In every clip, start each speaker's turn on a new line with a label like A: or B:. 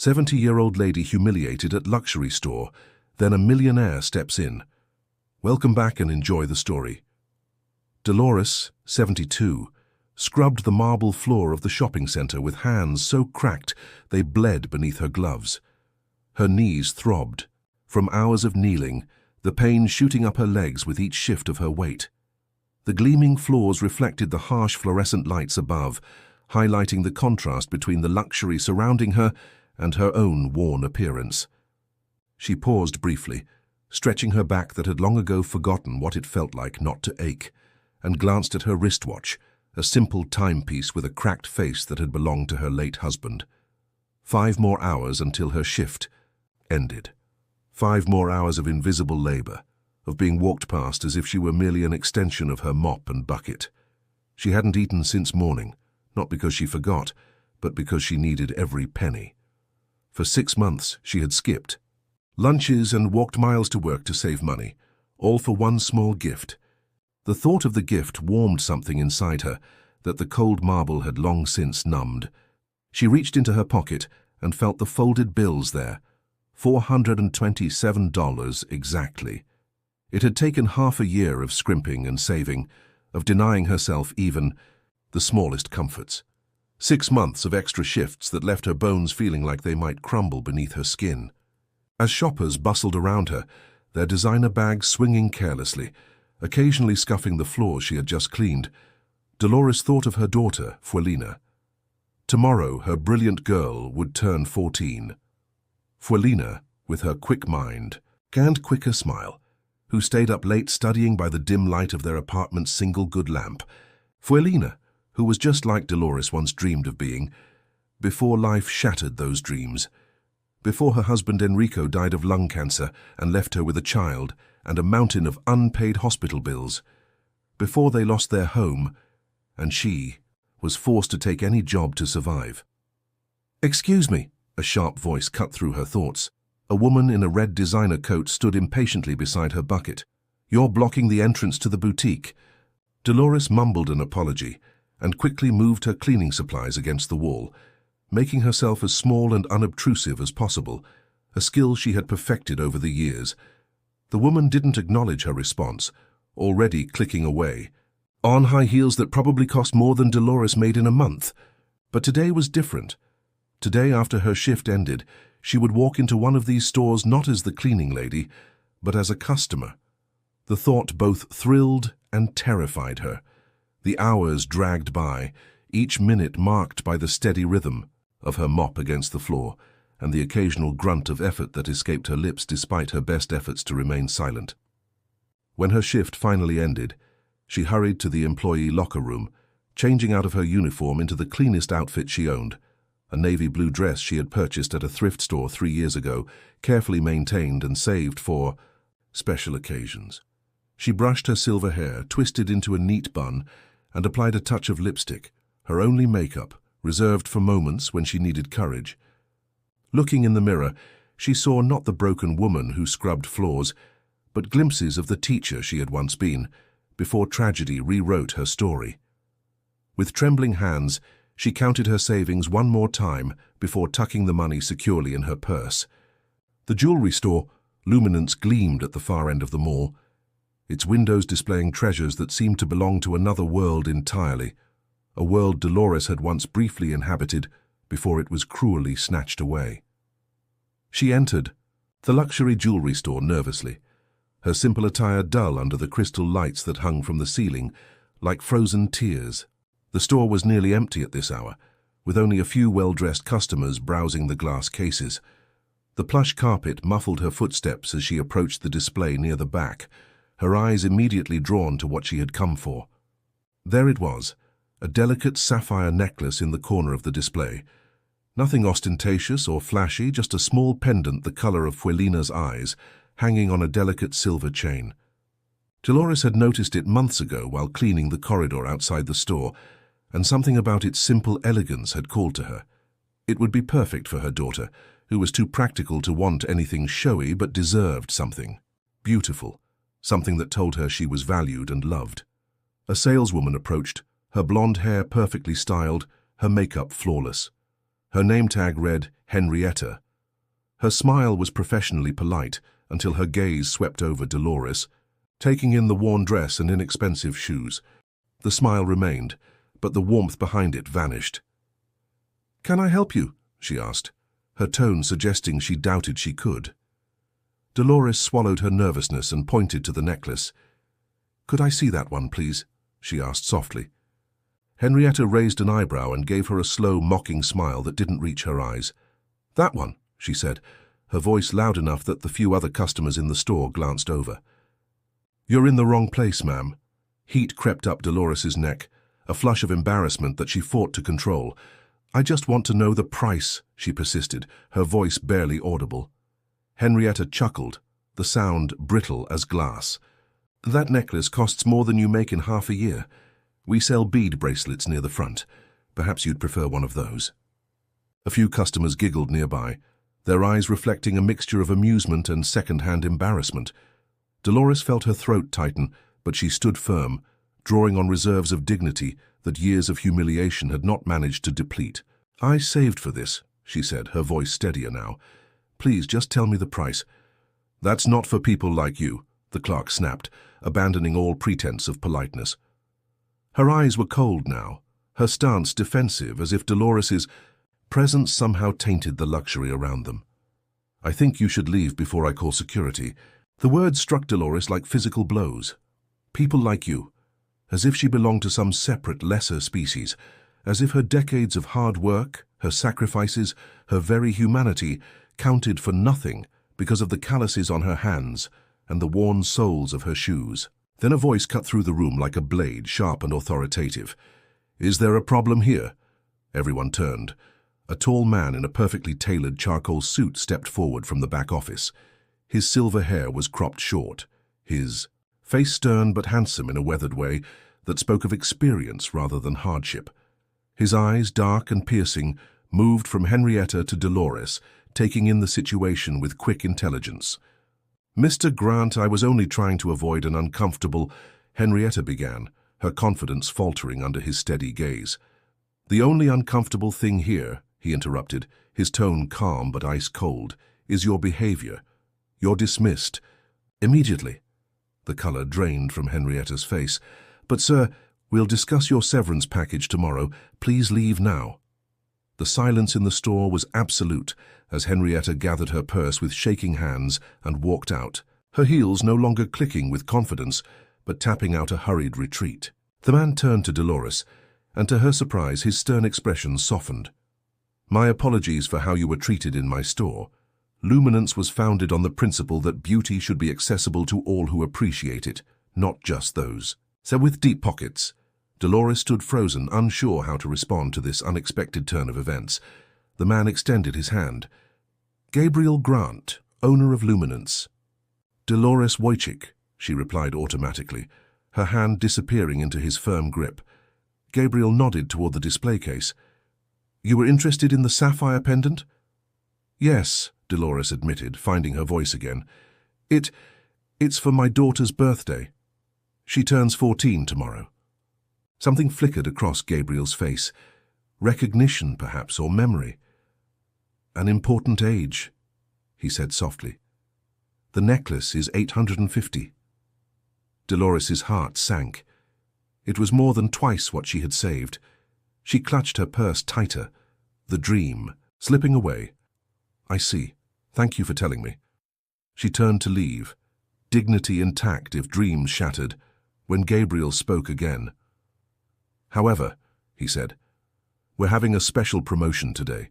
A: 70-year-old lady humiliated at luxury store, then a millionaire steps in. Welcome back and enjoy the story. Dolores, 72, scrubbed the marble floor of the shopping center with hands so cracked they bled beneath her gloves. Her knees throbbed. From hours of kneeling, the pain shooting up her legs with each shift of her weight. The gleaming floors reflected the harsh fluorescent lights above, highlighting the contrast between the luxury surrounding her and her own worn appearance. She paused briefly, stretching her back that had long ago forgotten what it felt like not to ache, and glanced at her wristwatch, a simple timepiece with a cracked face that had belonged to her late husband. 5 more hours until her shift ended. 5 more hours of invisible labor, of being walked past as if she were merely an extension of her mop and bucket. She hadn't eaten since morning, not because she forgot, but because she needed every penny. For 6 months she had skipped lunches and walked miles to work to save money, all for one small gift. The thought of the gift warmed something inside her that the cold marble had long since numbed. She reached into her pocket and felt the folded bills there, $427 exactly. It had taken half a year of scrimping and saving, of denying herself even the smallest comforts. 6 months of extra shifts that left her bones feeling like they might crumble beneath her skin. As shoppers bustled around her, their designer bags swinging carelessly, occasionally scuffing the floors she had just cleaned, Dolores thought of her daughter, Fuelina. Tomorrow, her brilliant girl would turn 14. Fuelina, with her quick mind and quicker smile, who stayed up late studying by the dim light of their apartment's single good lamp. Fuelina, who was just like Dolores once dreamed of being, before life shattered those dreams. Before her husband Enrico died of lung cancer and left her with a child and a mountain of unpaid hospital bills. Before they lost their home, and she was forced to take any job to survive. "Excuse me," a sharp voice cut through her thoughts. A woman in a red designer coat stood impatiently beside her bucket. "You're blocking the entrance to the boutique." Dolores mumbled an apology and quickly moved her cleaning supplies against the wall, making herself as small and unobtrusive as possible, a skill she had perfected over the years. The woman didn't acknowledge her response, already clicking away, on high heels that probably cost more than Dolores made in a month. But today was different. Today, after her shift ended, she would walk into one of these stores not as the cleaning lady, but as a customer. The thought both thrilled and terrified her. The hours dragged by, each minute marked by the steady rhythm of her mop against the floor and the occasional grunt of effort that escaped her lips despite her best efforts to remain silent. When her shift finally ended, she hurried to the employee locker room, changing out of her uniform into the cleanest outfit she owned, a navy blue dress she had purchased at a thrift store 3 years ago, carefully maintained and saved for special occasions. She brushed her silver hair, twisted into a neat bun, and applied a touch of lipstick, her only makeup, reserved for moments when she needed courage. Looking in the mirror, she saw not the broken woman who scrubbed floors, but glimpses of the teacher she had once been, before tragedy rewrote her story. With trembling hands, she counted her savings one more time before tucking the money securely in her purse. The jewelry store, luminance, gleamed at the far end of the mall, its windows displaying treasures that seemed to belong to another world entirely, a world Dolores had once briefly inhabited before it was cruelly snatched away. She entered the luxury jewelry store nervously, her simple attire dull under the crystal lights that hung from the ceiling like frozen tears. The store was nearly empty at this hour, with only a few well-dressed customers browsing the glass cases. The plush carpet muffled her footsteps as she approached the display near the back, her eyes immediately drawn to what she had come for. There it was, a delicate sapphire necklace in the corner of the display. Nothing ostentatious or flashy, just a small pendant the color of Fuelina's eyes, hanging on a delicate silver chain. Dolores had noticed it months ago while cleaning the corridor outside the store, and something about its simple elegance had called to her. It would be perfect for her daughter, who was too practical to want anything showy but deserved something beautiful, something that told her she was valued and loved. A saleswoman approached, her blonde hair perfectly styled, her makeup flawless. Her name tag read, Henrietta. Her smile was professionally polite until her gaze swept over Dolores, taking in the worn dress and inexpensive shoes. The smile remained, but the warmth behind it vanished. "Can I help you?" she asked, her tone suggesting she doubted she could. Dolores swallowed her nervousness and pointed to the necklace. "Could I see that one, please?" she asked softly. Henrietta raised an eyebrow and gave her a slow, mocking smile that didn't reach her eyes. "That one," she said, her voice loud enough that the few other customers in the store glanced over. "You're in the wrong place, ma'am." Heat crept up Dolores's neck, a flush of embarrassment that she fought to control. "I just want to know the price," she persisted, her voice barely audible. Henrietta chuckled, the sound brittle as glass. "That necklace costs more than you make in half a year. We sell bead bracelets near the front. Perhaps you'd prefer one of those." A few customers giggled nearby, their eyes reflecting a mixture of amusement and second-hand embarrassment. Dolores felt her throat tighten, but she stood firm, drawing on reserves of dignity that years of humiliation had not managed to deplete. "I saved for this," she said, her voice steadier now. "Please, just tell me the price." "That's not for people like you," the clerk snapped, abandoning all pretense of politeness. Her eyes were cold now, her stance defensive, as if Dolores's presence somehow tainted the luxury around them. "I think you should leave before I call security." The words struck Dolores like physical blows. People like you. As if she belonged to some separate, lesser species. As if her decades of hard work, her sacrifices, her very humanity counted for nothing because of the calluses on her hands and the worn soles of her shoes. Then a voice cut through the room like a blade, sharp and authoritative. "Is there a problem here?" Everyone turned. A tall man in a perfectly tailored charcoal suit stepped forward from the back office. His silver hair was cropped short, his face stern but handsome in a weathered way that spoke of experience rather than hardship. His eyes, dark and piercing, moved from Henrietta to Dolores, taking in the situation with quick intelligence. "Mr. Grant, I was only trying to avoid an uncomfortable—" Henrietta began, her confidence faltering under his steady gaze. "The only uncomfortable thing here," he interrupted, his tone calm but ice-cold, "is your behavior. You're dismissed. Immediately." The color drained from Henrietta's face. "But, sir, we'll discuss your severance package tomorrow. Please leave now." The silence in the store was absolute as Henrietta gathered her purse with shaking hands and walked out, her heels no longer clicking with confidence, but tapping out a hurried retreat. The man turned to Dolores, and to her surprise his stern expression softened. "My apologies for how you were treated in my store. Luminance was founded on the principle that beauty should be accessible to all who appreciate it, not just those." So with deep pockets, Dolores stood frozen, unsure how to respond to this unexpected turn of events. The man extended his hand. "Gabriel Grant, owner of Luminance." "Dolores Wojcik," she replied automatically, her hand disappearing into his firm grip. Gabriel nodded toward the display case. "You were interested in the sapphire pendant?" "Yes," Dolores admitted, finding her voice again. It's for my daughter's birthday. She turns 14 tomorrow." Something flickered across Gabriel's face. Recognition, perhaps, or memory. "An important age," he said softly. "The necklace is 850. Dolores's heart sank. It was more than twice what she had saved. She clutched her purse tighter, the dream slipping away. "I see. Thank you for telling me." She turned to leave, dignity intact if dreams shattered, when Gabriel spoke again. "However," he said, "we're having a special promotion today.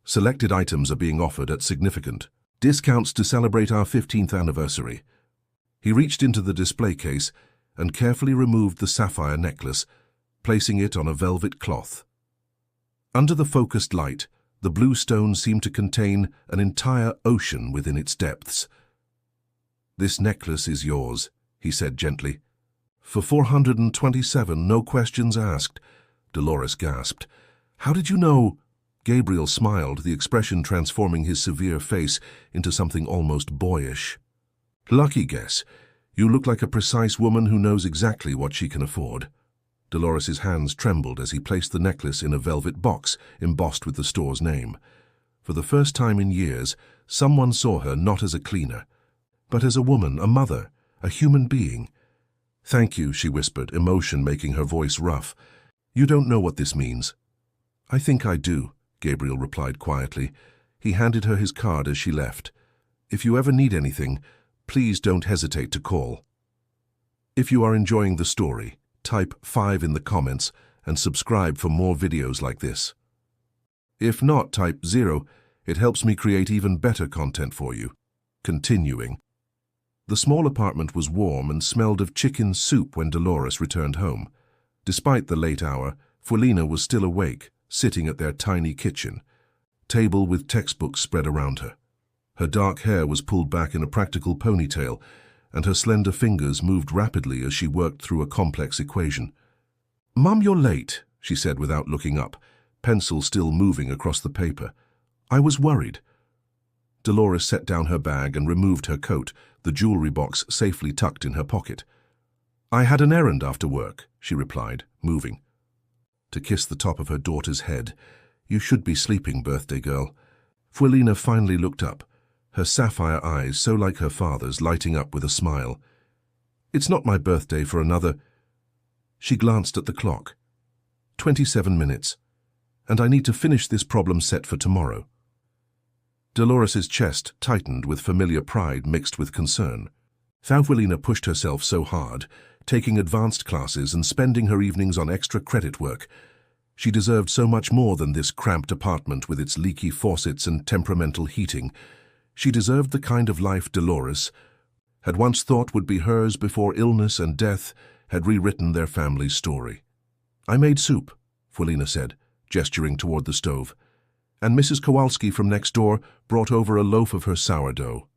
A: Selected items are being offered at significant discounts to celebrate our 15th anniversary." He reached into the display case and carefully removed the sapphire necklace, placing it on a velvet cloth. Under the focused light, the blue stone seemed to contain an entire ocean within its depths. "This necklace is yours," he said gently. "For 427, no questions asked." Dolores gasped. "How did you know?" Gabriel smiled, the expression transforming his severe face into something almost boyish. "Lucky guess. You look like a precise woman who knows exactly what she can afford." Dolores's hands trembled as he placed the necklace in a velvet box embossed with the store's name. For the first time in years, someone saw her not as a cleaner, but as a woman, a mother, a human being. "Thank you," she whispered, emotion making her voice rough. "You don't know what this means." "I think I do," Gabriel replied quietly. He handed her his card as she left. "If you ever need anything, please don't hesitate to call." If you are enjoying the story, type 5 in the comments and subscribe for more videos like this. If not, type 0. It helps me create even better content for you. Continuing. The small apartment was warm and smelled of chicken soup when Dolores returned home. Despite the late hour, Fuelina was still awake, sitting at their tiny kitchen, table with textbooks spread around her. Her dark hair was pulled back in a practical ponytail, and her slender fingers moved rapidly as she worked through a complex equation. "Mum, you're late," she said without looking up, pencil still moving across the paper. "I was worried." Dolores set down her bag and removed her coat, the jewelry box safely tucked in her pocket. "I had an errand after work," she replied, moving to kiss the top of her daughter's head. "You should be sleeping, birthday girl." Fuelina finally looked up, her sapphire eyes so like her father's lighting up with a smile. "It's not my birthday for another—" She glanced at the clock. 27 minutes. "And I need to finish this problem set for tomorrow." Dolores's chest tightened with familiar pride mixed with concern. Fuelina pushed herself so hard, taking advanced classes and spending her evenings on extra credit work. She deserved so much more than this cramped apartment with its leaky faucets and temperamental heating. She deserved the kind of life Dolores had once thought would be hers before illness and death had rewritten their family's story. "I made soup," Fuelina said, gesturing toward the stove, "and Mrs. Kowalski from next door brought over a loaf of her sourdough."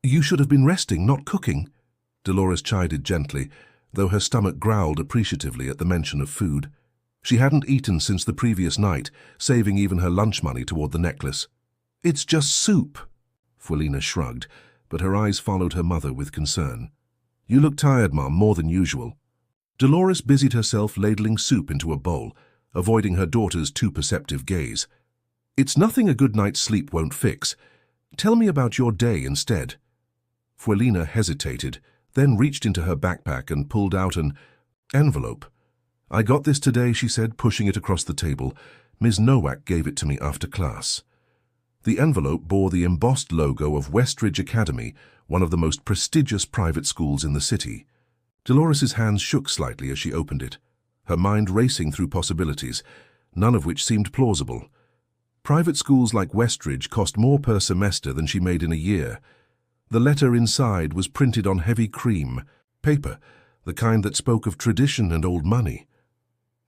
A: "You should have been resting, not cooking," Dolores chided gently, though her stomach growled appreciatively at the mention of food. She hadn't eaten since the previous night, saving even her lunch money toward the necklace. "It's just soup." Fuelina shrugged, but her eyes followed her mother with concern. "You look tired, Mom, more than usual." Dolores busied herself ladling soup into a bowl, avoiding her daughter's too perceptive gaze. "It's nothing a good night's sleep won't fix. Tell me about your day instead." Fuelina hesitated, then reached into her backpack and pulled out an envelope. "I got this today," she said, pushing it across the table. "Ms. Nowak gave it to me after class." The envelope bore the embossed logo of Westridge Academy, one of the most prestigious private schools in the city. Dolores's hands shook slightly as she opened it, her mind racing through possibilities, none of which seemed plausible. Private schools like Westridge cost more per semester than she made in a year. The letter inside was printed on heavy cream paper, the kind that spoke of tradition and old money.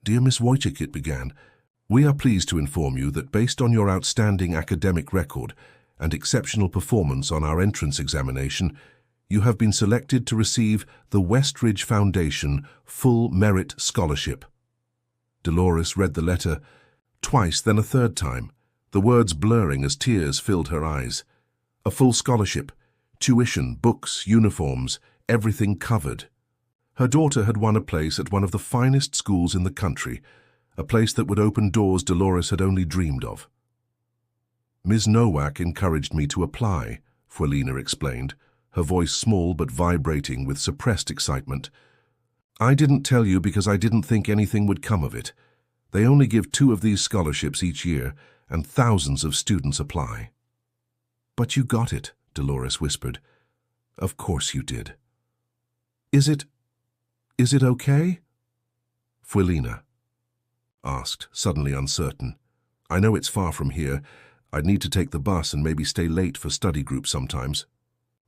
A: "Dear Miss Wojcik," it began, "we are pleased to inform you that based on your outstanding academic record and exceptional performance on our entrance examination, you have been selected to receive the Westridge Foundation Full Merit Scholarship." Dolores read the letter twice, then a third time, the words blurring as tears filled her eyes. A full scholarship, tuition, books, uniforms, everything covered. Her daughter had won a place at one of the finest schools in the country, a place that would open doors Dolores had only dreamed of. "Ms. Nowak encouraged me to apply," Fuelina explained, her voice small but vibrating with suppressed excitement. "I didn't tell you because I didn't think anything would come of it. They only give 2 of these scholarships each year, and thousands of students apply." "But you got it," Dolores whispered. "Of course you did." Is it okay?" Fuelina asked, suddenly uncertain. "I know it's far from here. I'd need to take the bus and maybe stay late for study group sometimes."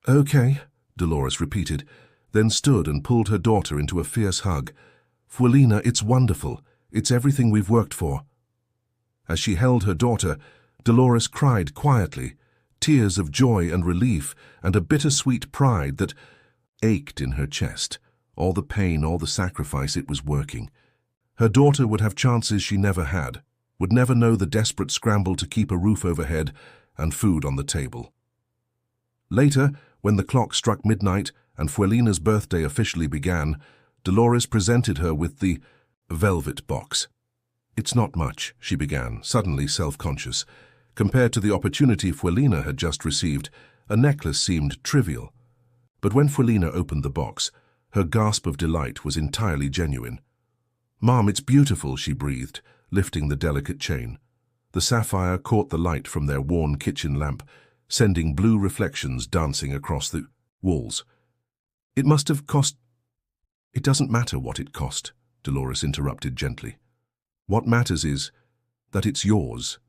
A: "Okay," Dolores repeated, then stood and pulled her daughter into a fierce hug. "Fuelina, it's wonderful. It's everything we've worked for." As she held her daughter, Dolores cried quietly, tears of joy and relief and a bittersweet pride that ached in her chest. All the pain, all the sacrifice, it was working. Her daughter would have chances she never had, would never know the desperate scramble to keep a roof overhead and food on the table. Later, when the clock struck midnight and Fuelina's birthday officially began, Dolores presented her with the velvet box. "It's not much," she began, suddenly self-conscious. Compared to the opportunity Fuelina had just received, a necklace seemed trivial. But when Fuelina opened the box, her gasp of delight was entirely genuine. "Mom, it's beautiful," she breathed, lifting the delicate chain. The sapphire caught the light from their worn kitchen lamp, sending blue reflections dancing across the walls. "It must have cost—" "It doesn't matter what it cost," Dolores interrupted gently. "What matters is that it's yours.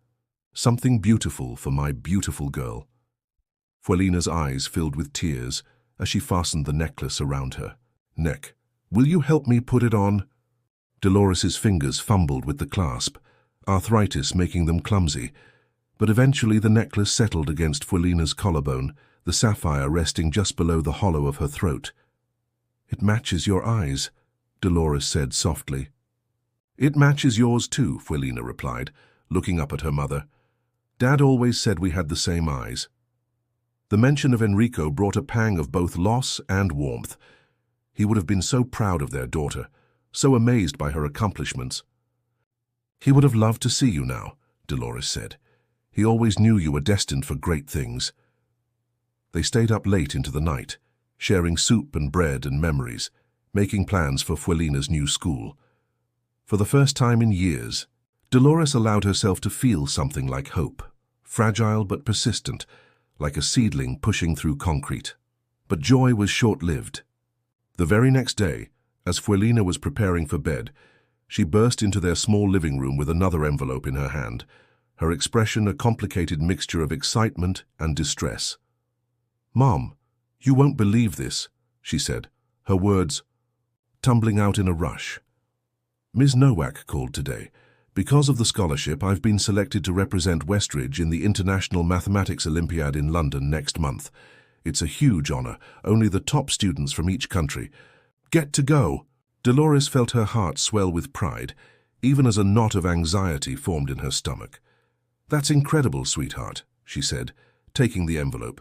A: Something beautiful for my beautiful girl." Fuelina's eyes filled with tears as she fastened the necklace around her neck. "Will you help me put it on?" Dolores's fingers fumbled with the clasp, arthritis making them clumsy, but eventually the necklace settled against Fuelina's collarbone, the sapphire resting just below the hollow of her throat. "It matches your eyes," Dolores said softly. "It matches yours too," Fuelina replied, looking up at her mother. "Dad always said we had the same eyes." The mention of Enrico brought a pang of both loss and warmth. He would have been so proud of their daughter, so amazed by her accomplishments. "He would have loved to see you now," Dolores said. "He always knew you were destined for great things." They stayed up late into the night, sharing soup and bread and memories, making plans for Fuelina's new school. For the first time in years, Dolores allowed herself to feel something like hope, fragile but persistent, like a seedling pushing through concrete. But joy was short-lived. The very next day, as Fuelina was preparing for bed, she burst into their small living room with another envelope in her hand, her expression a complicated mixture of excitement and distress. "Mom, you won't believe this," she said, her words tumbling out in a rush. "Ms. Nowak called today. Because of the scholarship, I've been selected to represent Westridge in the International Mathematics Olympiad in London next month. It's a huge honor, only the top students from each country. Get to go!" Dolores felt her heart swell with pride, even as a knot of anxiety formed in her stomach. "That's incredible, sweetheart," she said, taking the envelope.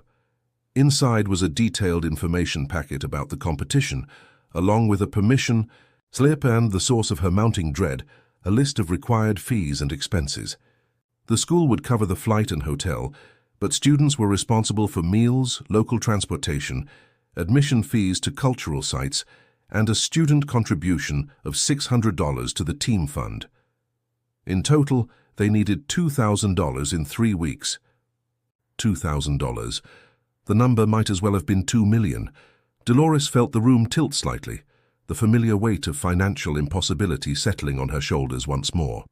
A: Inside was a detailed information packet about the competition, along with a permission slip and, the source of her mounting dread, a list of required fees and expenses. The school would cover the flight and hotel, but students were responsible for meals, local transportation, admission fees to cultural sites, and a student contribution of $600 to the team fund. In total, they needed $2,000 in 3 weeks. $2,000. The number might as well have been 2 million. Dolores felt the room tilt slightly, the familiar weight of financial impossibility settling on her shoulders once more.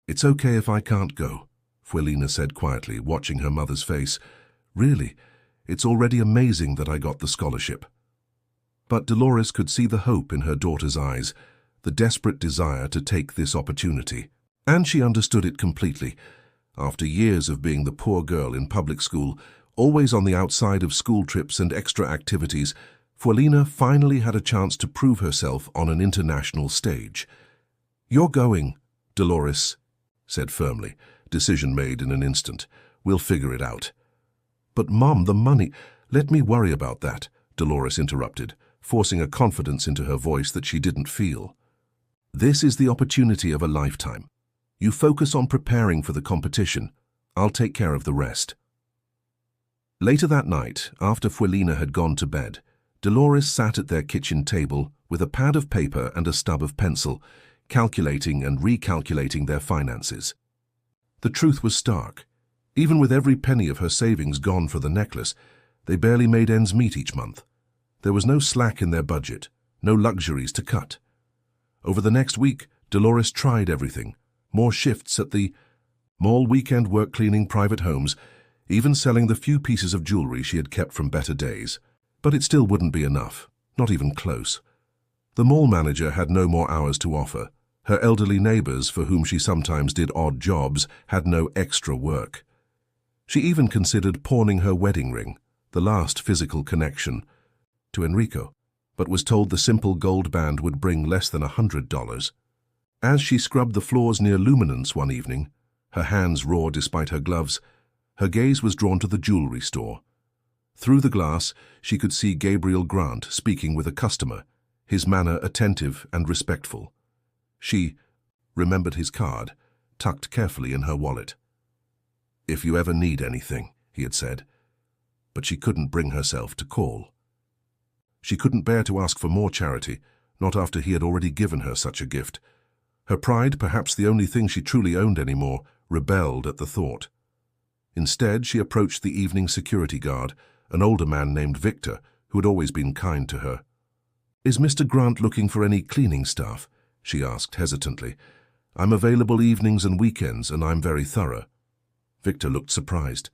A: "It's okay if I can't go," Fuelina said quietly, watching her mother's face. "Really, it's already amazing that I got the scholarship." But Dolores could see the hope in her daughter's eyes, the desperate desire to take this opportunity. And she understood it completely. After years of being the poor girl in public school, always on the outside of school trips and extra activities, Fuelina finally had a chance to prove herself on an international stage. "You're going," Dolores said firmly, decision made in an instant. "We'll figure it out." "But Mom, the money—" "Let me worry about that," Dolores interrupted, forcing a confidence into her voice that she didn't feel. "This is the opportunity of a lifetime. You focus on preparing for the competition. I'll take care of the rest." Later that night, after Fuelina had gone to bed, Dolores sat at their kitchen table with a pad of paper and a stub of pencil, calculating and recalculating their finances. The truth was stark. Even with every penny of her savings gone for the necklace, they barely made ends meet each month. There was no slack in their budget, no luxuries to cut. Over the next week, Dolores tried everything. More shifts at the mall, weekend work cleaning private homes, even selling the few pieces of jewelry she had kept from better days. But it still wouldn't be enough, not even close. The mall manager had no more hours to offer. Her elderly neighbors, for whom she sometimes did odd jobs, had no extra work. She even considered pawning her wedding ring, the last physical connection, to Enrico, but was told the simple gold band would bring less than $100. As she scrubbed the floors near Luminance one evening, her hands raw despite her gloves, her gaze was drawn to the jewelry store. Through the glass, she could see Gabriel Grant speaking with a customer, his manner attentive and respectful. She remembered his card, tucked carefully in her wallet. "If you ever need anything," he had said. But she couldn't bring herself to call. She couldn't bear to ask for more charity, not after he had already given her such a gift. Her pride, perhaps the only thing she truly owned anymore, rebelled at the thought. Instead, she approached the evening security guard, an older man named Victor, who had always been kind to her. "Is Mr. Grant looking for any cleaning staff?" she asked hesitantly. "I'm available evenings and weekends, and I'm very thorough." Victor looked surprised.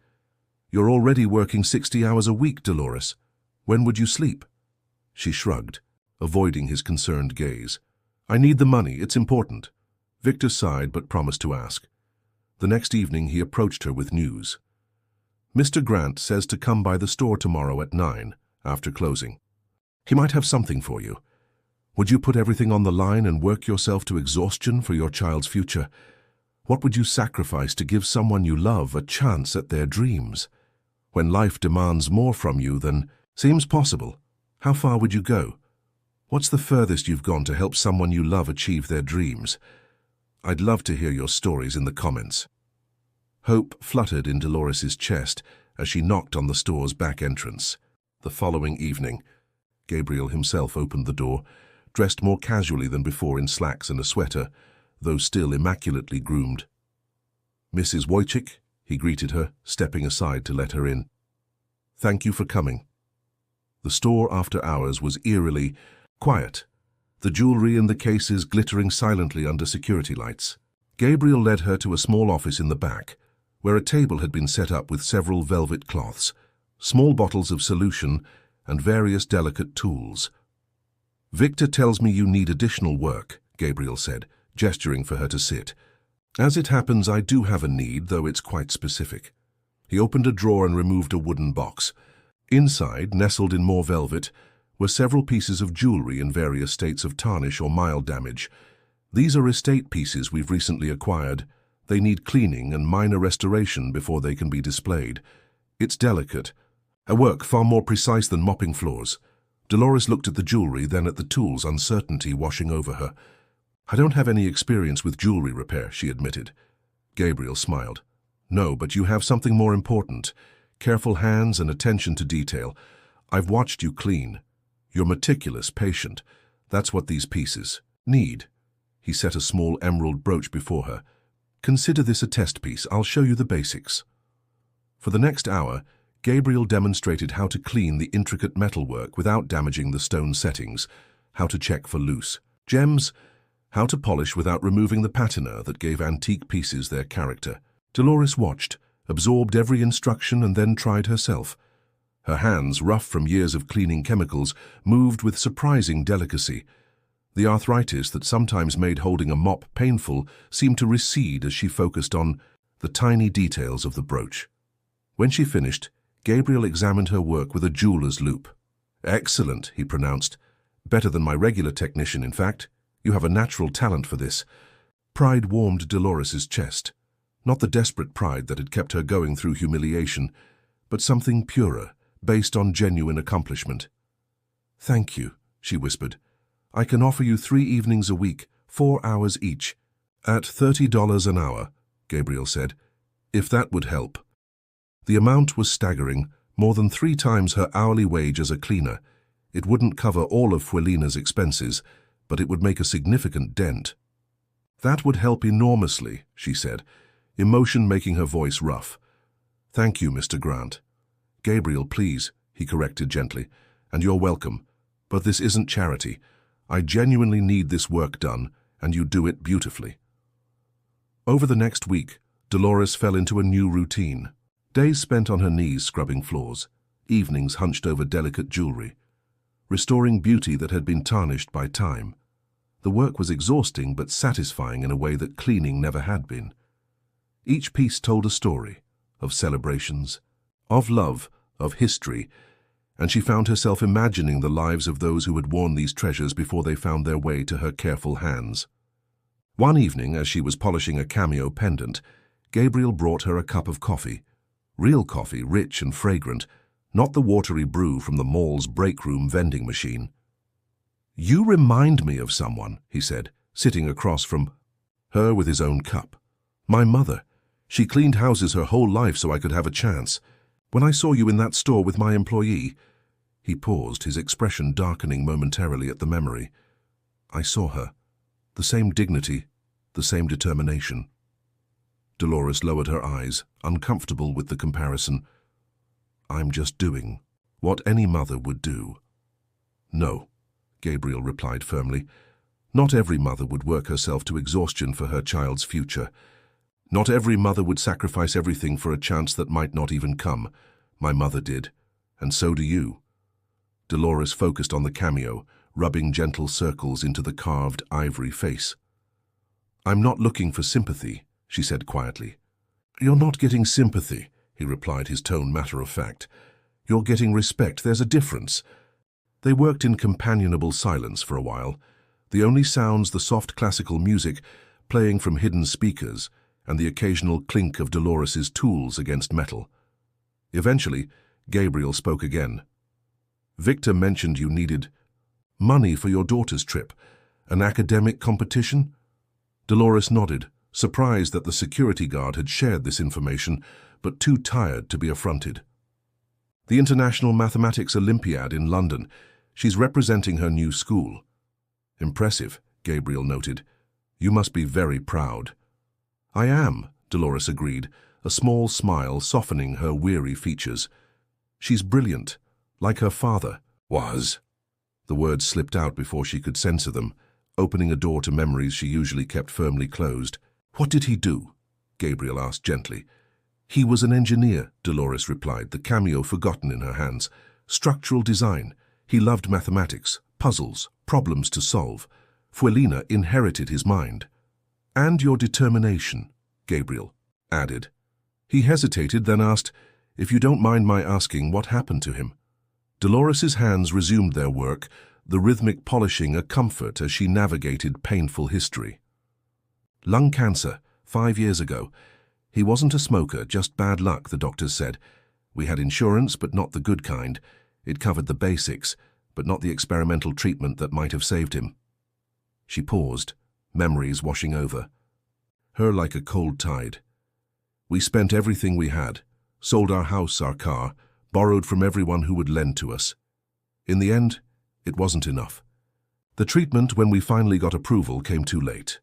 A: "You're already working 60 hours a week, Dolores. When would you sleep?" She shrugged, avoiding his concerned gaze. "I need the money, it's important." Victor sighed but promised to ask. The next evening he approached her with news. "Mr. Grant says to come by the store tomorrow at 9, after closing. He might have something for you. Would you put everything on the line and work yourself to exhaustion for your child's future? What would you sacrifice to give someone you love a chance at their dreams? When life demands more from you than seems possible, how far would you go? What's the furthest you've gone to help someone you love achieve their dreams? I'd love to hear your stories in the comments." Hope fluttered in Dolores's chest as she knocked on the store's back entrance. The following evening, Gabriel himself opened the door, dressed more casually than before in slacks and a sweater, though still immaculately groomed. "Mrs. Wojcik," he greeted her, stepping aside to let her in. "Thank you for coming." The store after hours was eerily quiet, the jewelry in the cases glittering silently under security lights. Gabriel led her to a small office in the back, where a table had been set up with several velvet cloths, small bottles of solution, and various delicate tools. "Victor tells me you need additional work," Gabriel said, gesturing for her to sit. "As it happens, I do have a need, though it's quite specific." He opened a drawer and removed a wooden box. Inside, nestled in more velvet, were several pieces of jewelry in various states of tarnish or mild damage. "These are estate pieces we've recently acquired. They need cleaning and minor restoration before they can be displayed. It's delicate, a work far more precise than mopping floors." Dolores looked at the jewelry, then at the tools, uncertainty washing over her. "I don't have any experience with jewelry repair," she admitted. Gabriel smiled. "No, but you have something more important. Careful hands and attention to detail. I've watched you clean. You're meticulous, patient. That's what these pieces need." He set a small emerald brooch before her. "Consider this a test piece. I'll show you the basics." For the next hour, Gabriel demonstrated how to clean the intricate metalwork without damaging the stone settings, how to check for loose gems, how to polish without removing the patina that gave antique pieces their character. Dolores watched, absorbed every instruction, and then tried herself. Her hands, rough from years of cleaning chemicals, moved with surprising delicacy. The arthritis that sometimes made holding a mop painful seemed to recede as she focused on the tiny details of the brooch. When she finished, Gabriel examined her work with a jeweler's loupe. "Excellent," he pronounced. "Better than my regular technician, in fact. You have a natural talent for this." Pride warmed Dolores's chest. Not the desperate pride that had kept her going through humiliation, but something purer, based on genuine accomplishment. "Thank you," she whispered. "I can offer you 3 evenings a week, 4 hours each, at $30 an hour," Gabriel said, "if that would help." The amount was staggering, more than 3 times her hourly wage as a cleaner. It wouldn't cover all of Fuelina's expenses, but it would make a significant dent. "That would help enormously," she said, emotion making her voice rough. "Thank you, Mr. Grant." "Gabriel, please," he corrected gently, "and you're welcome. But this isn't charity. I genuinely need this work done, and you do it beautifully." Over the next week, Dolores fell into a new routine. Days spent on her knees scrubbing floors, evenings hunched over delicate jewelry, restoring beauty that had been tarnished by time. The work was exhausting but satisfying in a way that cleaning never had been. Each piece told a story, of celebrations, of love, of history, and she found herself imagining the lives of those who had worn these treasures before they found their way to her careful hands. One evening, as she was polishing a cameo pendant, Gabriel brought her a cup of coffee. Real coffee, rich and fragrant, not the watery brew from the mall's break-room vending machine. "You remind me of someone," he said, sitting across from her with his own cup. "My mother. She cleaned houses her whole life so I could have a chance. When I saw you in that store with my employee—" He paused, his expression darkening momentarily at the memory. "I saw her. The same dignity, the same determination." Dolores lowered her eyes, uncomfortable with the comparison. "I'm just doing what any mother would do." "No," Gabriel replied firmly. "Not every mother would work herself to exhaustion for her child's future. Not every mother would sacrifice everything for a chance that might not even come. My mother did, and so do you." Dolores focused on the cameo, rubbing gentle circles into the carved ivory face. "I'm not looking for sympathy," she said quietly. "You're not getting sympathy," he replied, his tone matter-of-fact. "You're getting respect. There's a difference." They worked in companionable silence for a while, the only sounds the soft classical music playing from hidden speakers and the occasional clink of Dolores's tools against metal. Eventually, Gabriel spoke again. "Victor mentioned you needed money for your daughter's trip, an academic competition?" Dolores nodded, surprised that the security guard had shared this information, but too tired to be affronted. "The International Mathematics Olympiad in London. She's representing her new school." "Impressive," Gabriel noted. "You must be very proud." "I am," Dolores agreed, a small smile softening her weary features. "She's brilliant, like her father was." The words slipped out before she could censor them, opening a door to memories she usually kept firmly closed. "What did he do?" Gabriel asked gently. "He was an engineer," Dolores replied, the cameo forgotten in her hands. "Structural design. He loved mathematics, puzzles, problems to solve. Fuelina inherited his mind." "And your determination," Gabriel added. He hesitated, then asked, "If you don't mind my asking, what happened to him?" Dolores's hands resumed their work, the rhythmic polishing a comfort as she navigated painful history. "Lung cancer, 5 years ago. He wasn't a smoker, just bad luck, the doctors said. We had insurance, but not the good kind. It covered the basics, but not the experimental treatment that might have saved him." She paused, memories washing over her like a cold tide. "We spent everything we had, sold our house, our car, borrowed from everyone who would lend to us. In the end, it wasn't enough. The treatment, when we finally got approval, came too late."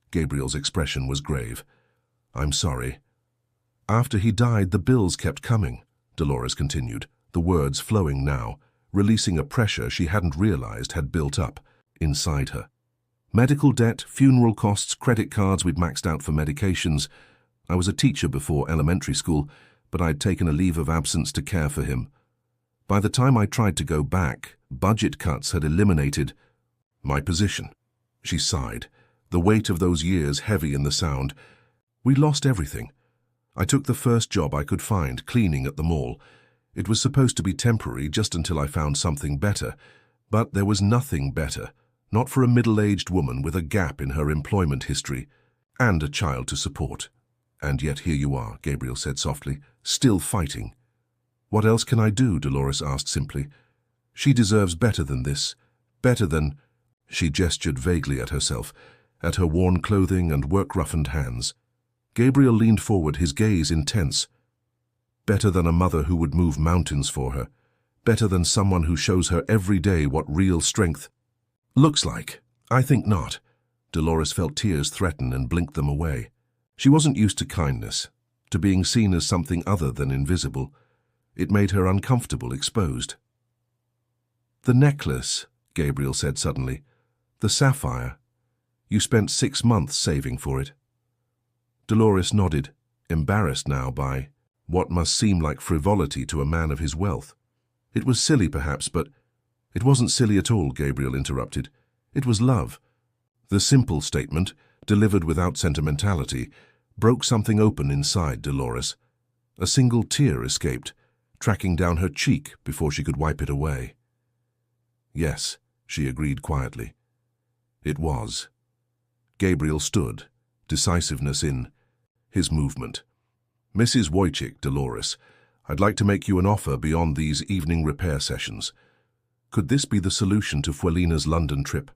A: Gabriel's expression was grave. "I'm sorry." "After he died, the bills kept coming," Dolores continued, the words flowing now, releasing a pressure she hadn't realized had built up inside her. "Medical debt, funeral costs, credit cards we'd maxed out for medications. I was a teacher before elementary school, but I'd taken a leave of absence to care for him. By the time I tried to go back, budget cuts had eliminated my position." She sighed, the weight of those years heavy in the sound. "We lost everything. I took the first job I could find, cleaning at the mall. It was supposed to be temporary, just until I found something better. But there was nothing better, not for a middle-aged woman with a gap in her employment history and a child to support. And yet here you are," Gabriel said softly, "still fighting." "What else can I do?" Dolores asked simply. "She deserves better than this, better than—" She gestured vaguely at herself, at her worn clothing and work-roughened hands. Gabriel leaned forward, his gaze intense. "Better than a mother who would move mountains for her. Better than someone who shows her every day what real strength looks like." "I think not." Dolores felt tears threaten and blinked them away. She wasn't used to kindness, to being seen as something other than invisible. It made her uncomfortable, exposed. "The necklace," Gabriel said suddenly. "The sapphire. You spent 6 months saving for it." Dolores nodded, embarrassed now by what must seem like frivolity to a man of his wealth. "It was silly, perhaps, but—" "It wasn't silly at all," Gabriel interrupted. "It was love." The simple statement, delivered without sentimentality, broke something open inside Dolores. A single tear escaped, tracking down her cheek before she could wipe it away. "Yes," she agreed quietly. "It was." Gabriel stood, decisiveness in his movement. "Mrs. Wojcik, Dolores, I'd like to make you an offer beyond these evening repair sessions. Could this be the solution to Fuelina's London trip?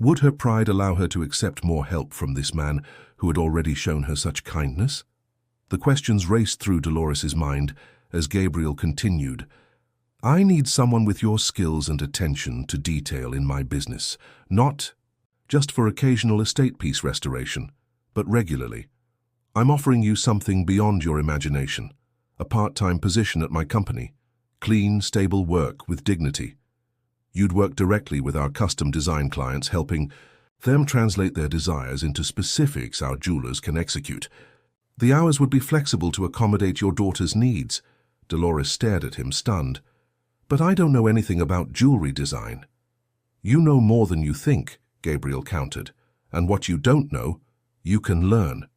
A: Would her pride allow her to accept more help from this man who had already shown her such kindness?" The questions raced through Dolores's mind as Gabriel continued. I need someone with your skills and attention to detail in my business, not just for occasional estate piece restoration, but regularly. I'm offering you something beyond your imagination, a part-time position at my company, clean, stable work with dignity. You'd work directly with our custom design clients, helping them translate their desires into specifics our jewelers can execute. The hours would be flexible to accommodate your daughter's needs. Dolores stared at him, stunned. But I don't know anything about jewelry design. You know more than you think, Gabriel countered. And what you don't know, you can learn.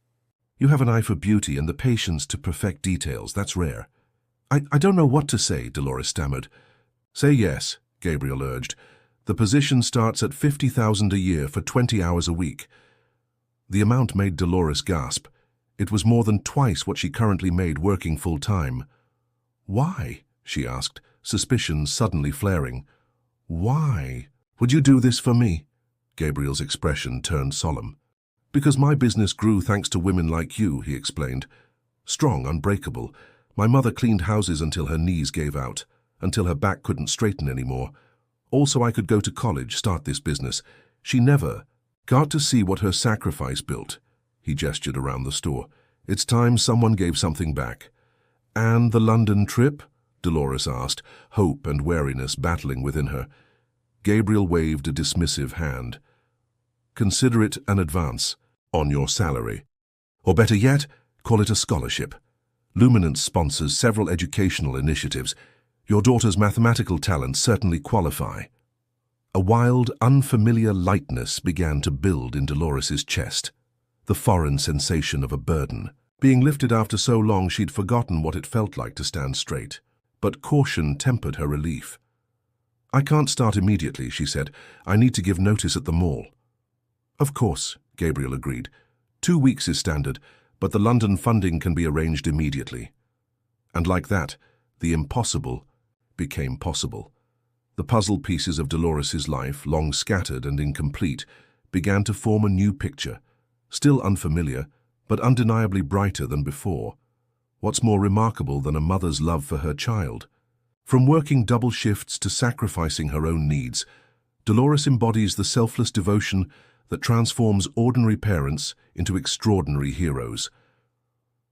A: You have an eye for beauty and the patience to perfect details. That's rare. I don't know what to say, Dolores stammered. Say yes, Gabriel urged. The position starts at $50,000 a year for 20 hours a week. The amount made Dolores gasp. It was more than twice what she currently made working full-time. Why? She asked, suspicion suddenly flaring. Why would you do this for me? Gabriel's expression turned solemn. Because my business grew thanks to women like you, he explained. Strong, unbreakable. My mother cleaned houses until her knees gave out, until her back couldn't straighten anymore. Also, I could go to college, start this business. She never got to see what her sacrifice built. He gestured around the store. It's time someone gave something back. And the London trip? Dolores asked, hope and wariness battling within her. Gabriel waved a dismissive hand. Consider it an advance on your salary. Or better yet, call it a scholarship. Luminance sponsors several educational initiatives. Your daughter's mathematical talents certainly qualify. A wild, unfamiliar lightness began to build in Dolores's chest. The foreign sensation of a burden. Being lifted after so long, she'd forgotten what it felt like to stand straight. But caution tempered her relief. I can't start immediately, she said. I need to give notice at the mall. Of course, Gabriel agreed. 2 weeks is standard, but the London funding can be arranged immediately. And like that, the impossible became possible. The puzzle pieces of Dolores's life, long scattered and incomplete, began to form a new picture, still unfamiliar, but undeniably brighter than before. What's more remarkable than a mother's love for her child? From working double shifts to sacrificing her own needs, Dolores embodies the selfless devotion that transforms ordinary parents into extraordinary heroes.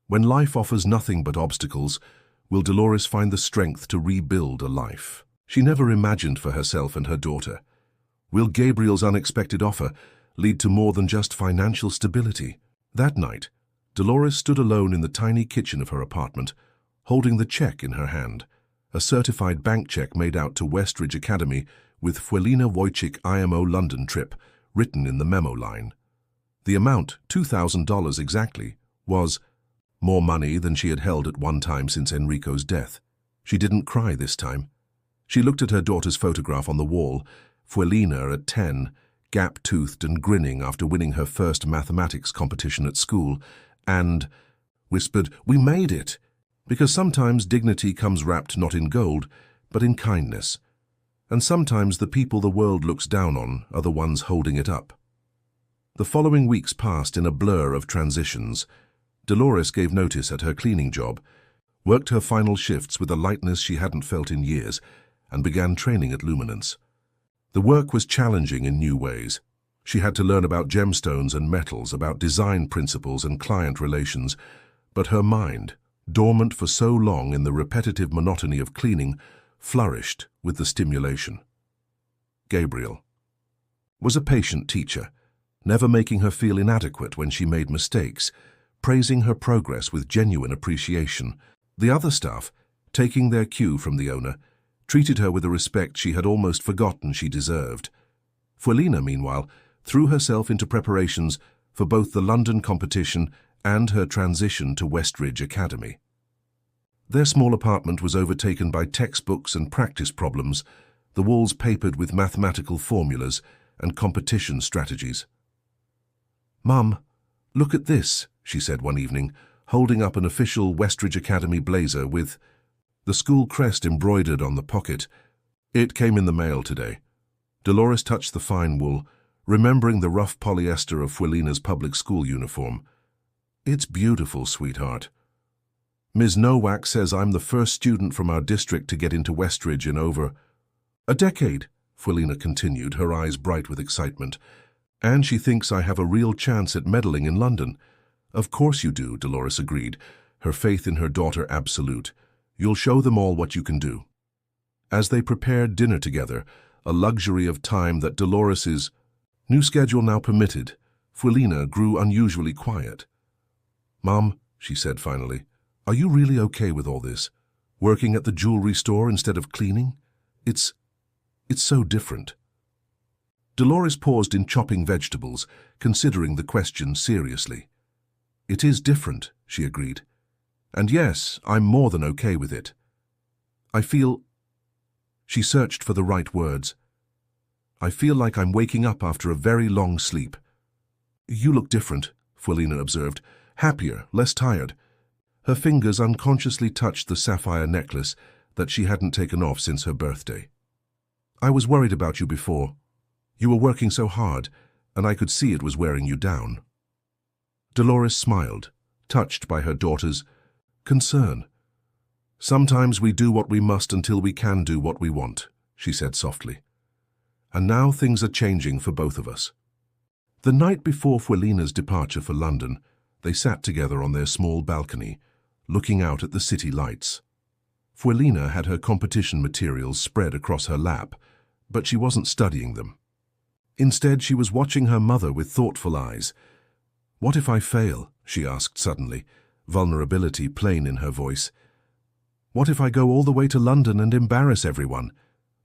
A: When life offers nothing but obstacles, will Dolores find the strength to rebuild a life she never imagined for herself and her daughter? Will Gabriel's unexpected offer lead to more than just financial stability? That night, Dolores stood alone in the tiny kitchen of her apartment, holding the check in her hand, a certified bank check made out to Westridge Academy with Fuelina Wojcik IMO London trip, written in the memo line. The amount, $2,000 exactly, was more money than she had held at one time since Enrico's death. She didn't cry this time. She looked at her daughter's photograph on the wall, Fuelina at 10, gap-toothed and grinning after winning her first mathematics competition at school, and whispered, "We made it!" Because sometimes dignity comes wrapped not in gold, but in kindness. And sometimes the people the world looks down on are the ones holding it up. The following weeks passed in a blur of transitions. Dolores gave notice at her cleaning job, worked her final shifts with a lightness she hadn't felt in years, and began training at Luminance. The work was challenging in new ways. She had to learn about gemstones and metals, about design principles and client relations, but her mind, dormant for so long in the repetitive monotony of cleaning, flourished with the stimulation. Gabriel was a patient teacher, never making her feel inadequate when she made mistakes, praising her progress with genuine appreciation. The other staff, taking their cue from the owner, treated her with a respect she had almost forgotten she deserved. Fuelina, meanwhile, threw herself into preparations for both the London competition and her transition to Westridge Academy. Their small apartment was overtaken by textbooks and practice problems, the walls papered with mathematical formulas and competition strategies. "Mum, look at this," she said one evening, holding up an official Westridge Academy blazer with the school crest embroidered on the pocket. "It came in the mail today." Dolores touched the fine wool, remembering the rough polyester of Fuelina's public school uniform. "It's beautiful, sweetheart. Ms. Nowak says I'm the first student from our district to get into Westridge in over a decade, Fuelina continued, her eyes bright with excitement. And she thinks I have a real chance at meddling in London. Of course you do, Dolores agreed, her faith in her daughter absolute. You'll show them all what you can do. As they prepared dinner together, a luxury of time that Dolores's new schedule now permitted, Fuelina grew unusually quiet. Mom, she said finally, are you really okay with all this? Working at the jewelry store instead of cleaning? It's so different. Dolores paused in chopping vegetables, considering the question seriously. It is different, she agreed. And yes, I'm more than okay with it. I feel... She searched for the right words. I feel like I'm waking up after a very long sleep. You look different, Fuelina observed. Happier, less tired. Her fingers unconsciously touched the sapphire necklace that she hadn't taken off since her birthday. I was worried about you before. You were working so hard, and I could see it was wearing you down. Dolores smiled, touched by her daughter's concern. Sometimes we do what we must until we can do what we want, she said softly. And now things are changing for both of us. The night before Fuelina's departure for London, they sat together on their small balcony, looking out at the city lights. Fuelina had her competition materials spread across her lap, but she wasn't studying them. Instead, she was watching her mother with thoughtful eyes. What if I fail? She asked suddenly, vulnerability plain in her voice. What if I go all the way to London and embarrass everyone?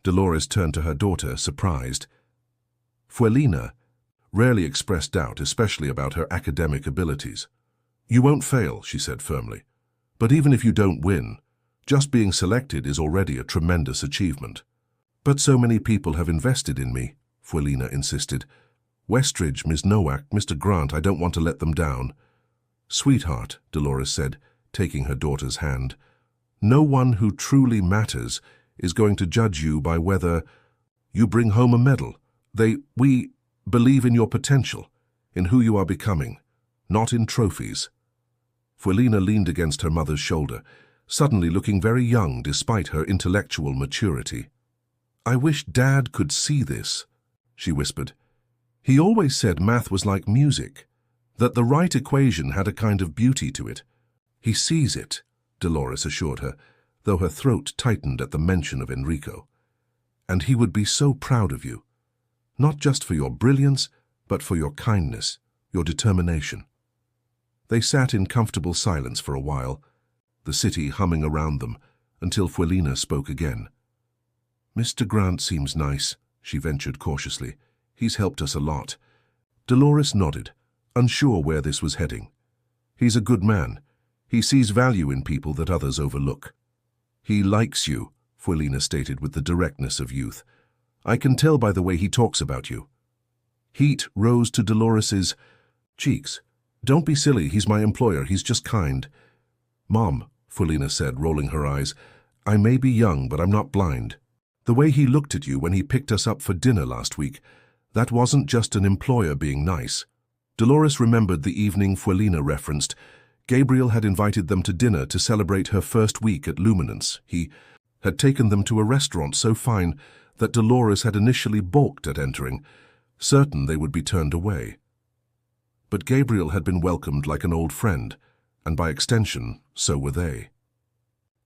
A: Dolores turned to her daughter, surprised. Fuelina rarely expressed doubt, especially about her academic abilities. You won't fail, she said firmly. But even if you don't win, just being selected is already a tremendous achievement. But so many people have invested in me, Fuelina insisted. Westridge, Miss Nowak, Mr. Grant, I don't want to let them down. Sweetheart, Dolores said, taking her daughter's hand, no one who truly matters is going to judge you by whether you bring home a medal. We believe in your potential, in who you are becoming, not in trophies. Fuelina leaned against her mother's shoulder, suddenly looking very young despite her intellectual maturity. I wish Dad could see this, she whispered. He always said math was like music, that the right equation had a kind of beauty to it. He sees it, Dolores assured her, though her throat tightened at the mention of Enrico. And he would be so proud of you, not just for your brilliance, but for your kindness, your determination. They sat in comfortable silence for a while, the city humming around them, until Fuelina spoke again. Mr. Grant seems nice, she ventured cautiously. He's helped us a lot. Dolores nodded, unsure where this was heading. He's a good man. He sees value in people that others overlook. He likes you, Fuelina stated with the directness of youth. I can tell by the way he talks about you. Heat rose to Dolores's cheeks. Don't be silly, he's my employer, he's just kind. Mom, Fuelina said, rolling her eyes, I may be young, but I'm not blind. The way he looked at you when he picked us up for dinner last week, that wasn't just an employer being nice. Dolores remembered the evening Fuelina referenced. Gabriel had invited them to dinner to celebrate her first week at Luminance. He had taken them to a restaurant so fine that Dolores had initially balked at entering, certain they would be turned away. But Gabriel had been welcomed like an old friend, and by extension, so were they.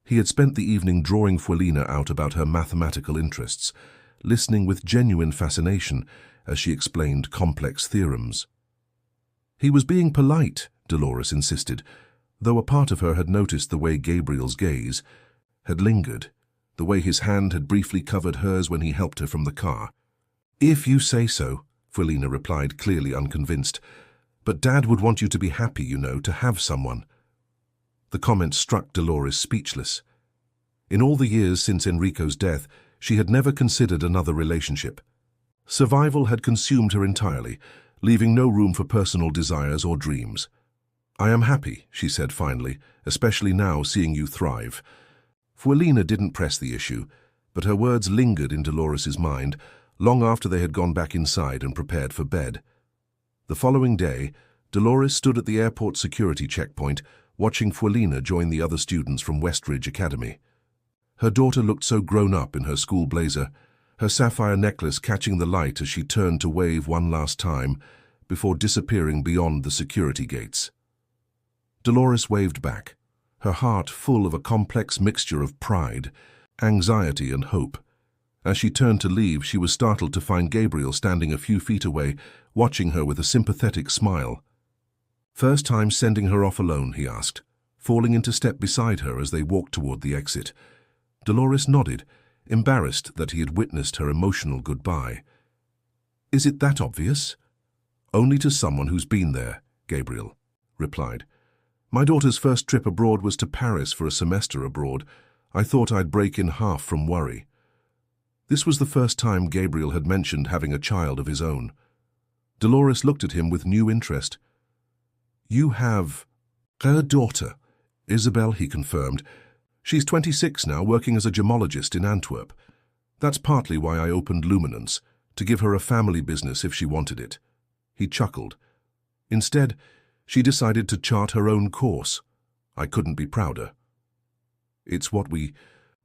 A: He had spent the evening drawing Fuelina out about her mathematical interests, listening with genuine fascination as she explained complex theorems. He was being polite, Dolores insisted, though a part of her had noticed the way Gabriel's gaze had lingered, the way his hand had briefly covered hers when he helped her from the car. If you say so, Fuelina replied, clearly unconvinced. But Dad would want you to be happy, you know, to have someone. The comment struck Dolores speechless. In all the years since Enrico's death, she had never considered another relationship. Survival had consumed her entirely, leaving no room for personal desires or dreams. I am happy, she said finally, especially now seeing you thrive. Fuelina didn't press the issue, but her words lingered in Dolores's mind long after they had gone back inside and prepared for bed. The following day, Dolores stood at the airport security checkpoint, watching Fuelina join the other students from Westridge Academy. Her daughter looked so grown up in her school blazer, her sapphire necklace catching the light as she turned to wave one last time before disappearing beyond the security gates. Dolores waved back, her heart full of a complex mixture of pride, anxiety, and hope. As she turned to leave, she was startled to find Gabriel standing a few feet away, watching her with a sympathetic smile. "First time sending her off alone?" he asked, falling into step beside her as they walked toward the exit. Dolores nodded, embarrassed that he had witnessed her emotional goodbye. "Is it that obvious?" "Only to someone who's been there," Gabriel replied. "My daughter's first trip abroad was to Paris for a semester abroad. I thought I'd break in half from worry." This was the first time Gabriel had mentioned having a child of his own. Dolores looked at him with new interest. "You have her daughter, Isabel," he confirmed. "She's 26 now, working as a gemologist in Antwerp. That's partly why I opened Luminance, to give her a family business if she wanted it." He chuckled. "Instead, she decided to chart her own course. I couldn't be prouder." "It's what we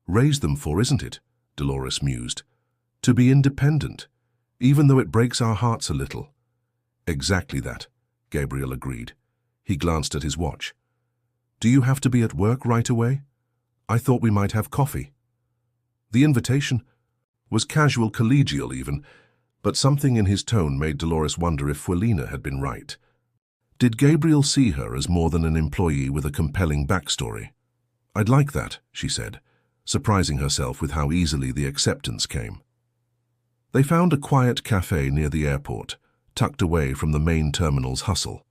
A: raised them for, isn't it?" Dolores mused. "To be independent, even though it breaks our hearts a little." "Exactly that," Gabriel agreed. He glanced at his watch. "Do you have to be at work right away? I thought we might have coffee." The invitation was casual, collegial even, but something in his tone made Dolores wonder if Fuelina had been right. Did Gabriel see her as more than an employee with a compelling backstory? "I'd like that," she said, surprising herself with how easily the acceptance came. They found a quiet cafe near the airport, tucked away from the main terminal's hustle.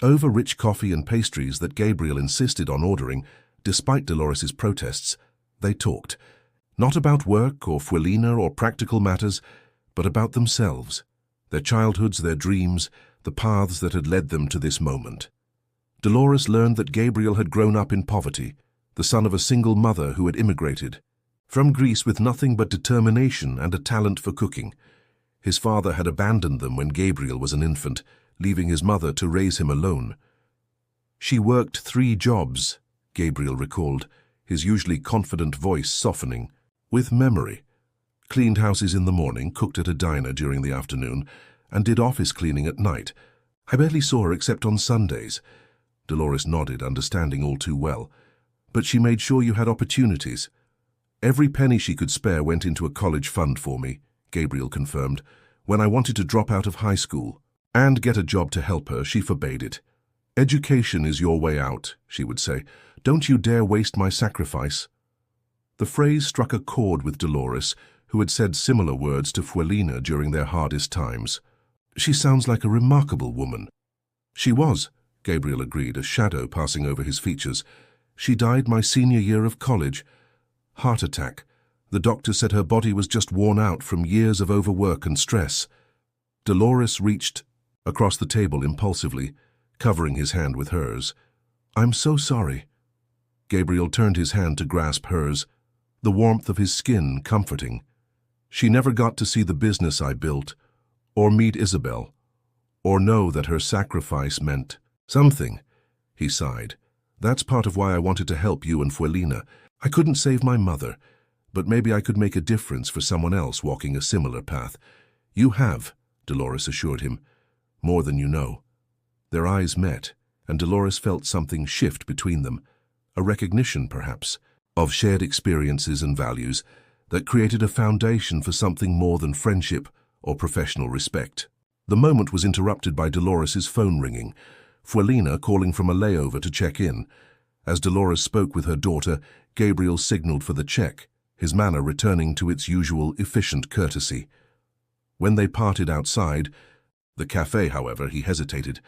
A: Over rich coffee and pastries that Gabriel insisted on ordering, despite Dolores's protests, they talked, not about work or Fuelina or practical matters, but about themselves, their childhoods, their dreams, the paths that had led them to this moment. Dolores learned that Gabriel had grown up in poverty, the son of a single mother who had immigrated from Greece with nothing but determination and a talent for cooking. His father had abandoned them when Gabriel was an infant, leaving his mother to raise him alone. "She worked 3 jobs, Gabriel recalled, his usually confident voice softening, with memory. Cleaned houses in the morning, cooked at a diner during the afternoon, and did office cleaning at night. I barely saw her except on Sundays." Dolores nodded, understanding all too well. "But she made sure you had opportunities." "Every penny she could spare went into a college fund for me," Gabriel confirmed. "When I wanted to drop out of high school and get a job to help her, she forbade it. 'Education is your way out,' she would say. 'Don't you dare waste my sacrifice.'" The phrase struck a chord with Dolores, who had said similar words to Fuelina during their hardest times. "She sounds like a remarkable woman." "She was," Gabriel agreed, a shadow passing over his features. "She died my senior year of college. Heart attack. The doctor said her body was just worn out from years of overwork and stress." Dolores reached across the table impulsively, covering his hand with hers. "I'm so sorry." Gabriel turned his hand to grasp hers, the warmth of his skin comforting. "She never got to see the business I built, or meet Isabel, or know that her sacrifice meant something," he sighed. "That's part of why I wanted to help you and Fuelina. I couldn't save my mother, but maybe I could make a difference for someone else walking a similar path." "You have," Dolores assured him, "more than you know." Their eyes met, and Dolores felt something shift between them, a recognition, perhaps, of shared experiences and values that created a foundation for something more than friendship or professional respect. The moment was interrupted by Dolores's phone ringing, Fuelina calling from a layover to check in. As Dolores spoke with her daughter, Gabriel signaled for the check, his manner returning to its usual efficient courtesy. When they parted outside the cafe, however, he hesitated.